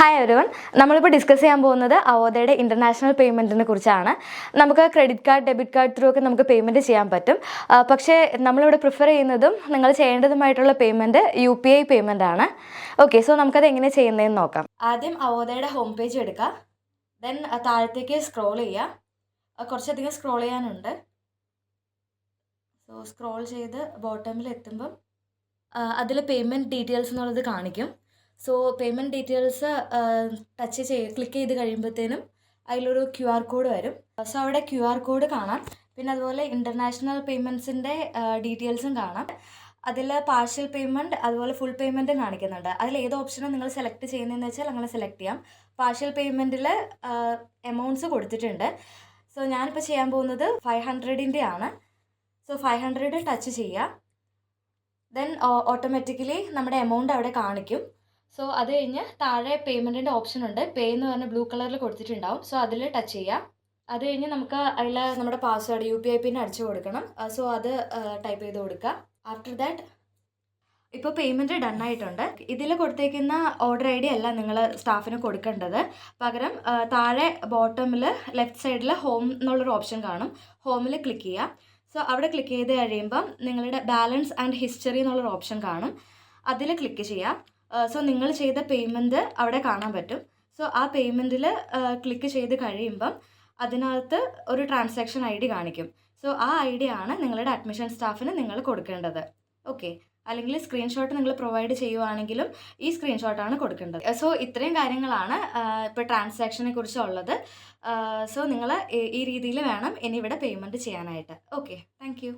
Hi everyone, നമ്മളിപ്പോൾ discuss ചെയ്യാൻ പോകുന്നത് അവോദയുടെ ഇൻ്റർനാഷണൽ പേയ്മെൻറ്റിനെ കുറിച്ചാണ്. നമുക്ക് credit card, debit card through ഒക്കെ നമുക്ക് പേയ്മെൻറ്റ് ചെയ്യാൻ പറ്റും. പക്ഷേ നമ്മളിവിടെ പ്രിഫർ ചെയ്യുന്നതും നിങ്ങൾ ചെയ്യേണ്ടതുമായിട്ടുള്ള പേയ്മെൻറ്റ് UPI പേയ്മെൻ്റ് ആണ്. ഓക്കെ, സോ നമുക്കത് എങ്ങനെ ചെയ്യുന്നതെന്ന് നോക്കാം. ആദ്യം അവോദയുടെ ഹോം പേജ് എടുക്കുക. ദെൻ താഴത്തേക്ക് സ്ക്രോൾ ചെയ്യുക. കുറച്ചധികം സ്ക്രോൾ ചെയ്യാനുണ്ട്. സോ സ്ക്രോൾ ചെയ്ത് ബോട്ടമിൽ എത്തുമ്പം അതിൽ പേയ്മെൻറ്റ് ഡീറ്റെയിൽസ് എന്നുള്ളത് കാണിക്കും. സോ പേയ്മെൻറ്റ് ഡീറ്റെയിൽസ് ക്ലിക്ക് ചെയ്ത് കഴിയുമ്പോഴത്തേനും അതിലൊരു QR കോഡ് വരും. സോ അവിടെ QR കോഡ് കാണാം. പിന്നെ അതുപോലെ ഇൻ്റർനാഷണൽ പേയ്മെൻറ്റ്സിൻ്റെ ഡീറ്റെയിൽസും കാണാം. അതിൽ പാർഷ്യൽ പേയ്മെൻറ്റ് അതുപോലെ ഫുൾ പേയ്മെൻറ്റും കാണിക്കുന്നുണ്ട്. അതിൽ ഏത് ഓപ്ഷനും നിങ്ങൾ സെലക്ട് ചെയ്യുന്നതെന്ന് വെച്ചാൽ അങ്ങനെ സെലക്ട് ചെയ്യാം. പാർഷ്യൽ പേയ്മെൻറ്റിൽ എമൗണ്ട്സ് കൊടുത്തിട്ടുണ്ട്. സോ ഞാനിപ്പോൾ ചെയ്യാൻ പോകുന്നത് 500ൻ്റെ ആണ്. സോ 500 ടച്ച് ചെയ്യുക. ദെൻ ഓട്ടോമാറ്റിക്കലി നമ്മുടെ എമൗണ്ട് അവിടെ കാണിക്കും. സോ അത് കഴിഞ്ഞ് താഴെ പേയ്മെൻറ്റിൻ്റെ ഓപ്ഷൻ ഉണ്ട്. പേ എന്ന് പറഞ്ഞ് ബ്ലൂ കളറിൽ കൊടുത്തിട്ടുണ്ടാവും. സോ അതിൽ ടച്ച് ചെയ്യുക. അത് കഴിഞ്ഞ് നമുക്ക് അതിൽ നമ്മുടെ പാസ്വേഡ് UPI പിൻ അടിച്ചു കൊടുക്കണം. സോ അത് ടൈപ്പ് ചെയ്ത് കൊടുക്കുക. ആഫ്റ്റർ ദാറ്റ് ഇപ്പോൾ പേയ്മെൻറ്റ് ഡൺ ആയിട്ടുണ്ട്. ഇതിൽ കൊടുത്തേക്കുന്ന ഓർഡർ ID അല്ല നിങ്ങൾ സ്റ്റാഫിന് കൊടുക്കേണ്ടത്. പകരം താഴെ ബോട്ടമിൽ ലെഫ്റ്റ് സൈഡിൽ ഹോം എന്നുള്ളൊരു ഓപ്ഷൻ കാണും. ഹോമിൽ ക്ലിക്ക് ചെയ്യുക. സോ അവിടെ ക്ലിക്ക് ചെയ്ത് കഴിയുമ്പം നിങ്ങളുടെ ബാലൻസ് ആൻഡ് ഹിസ്റ്ററി എന്നുള്ളൊരു ഓപ്ഷൻ കാണും. അതിൽ ക്ലിക്ക് ചെയ്യുക. സോ നിങ്ങൾ ചെയ്ത പേയ്മെൻറ്റ് അവിടെ കാണാൻ പറ്റും. സോ ആ പേയ്മെൻറ്റിൽ ക്ലിക്ക് ചെയ്ത് കഴിയുമ്പം അതിനകത്ത് ഒരു ട്രാൻസാക്ഷൻ ID കാണിക്കും. സോ ആ ID ആണ് നിങ്ങളുടെ അഡ്മിഷൻ സ്റ്റാഫിന് നിങ്ങൾ കൊടുക്കേണ്ടത്. ഓക്കെ, അല്ലെങ്കിൽ സ്ക്രീൻഷോട്ട് നിങ്ങൾ പ്രൊവൈഡ് ചെയ്യുവാണെങ്കിലും ഈ സ്ക്രീൻഷോട്ടാണ് കൊടുക്കേണ്ടത്. സോ ഇത്രയും കാര്യങ്ങളാണ് ഇപ്പോൾ ട്രാൻസാക്ഷനെ കുറിച്ചുള്ളത്. സോ നിങ്ങൾ ഈ രീതിയിൽ വേണം ഇനി ഇവിടെ പേയ്മെൻറ്റ് ചെയ്യാനായിട്ട്. Okay, thank you.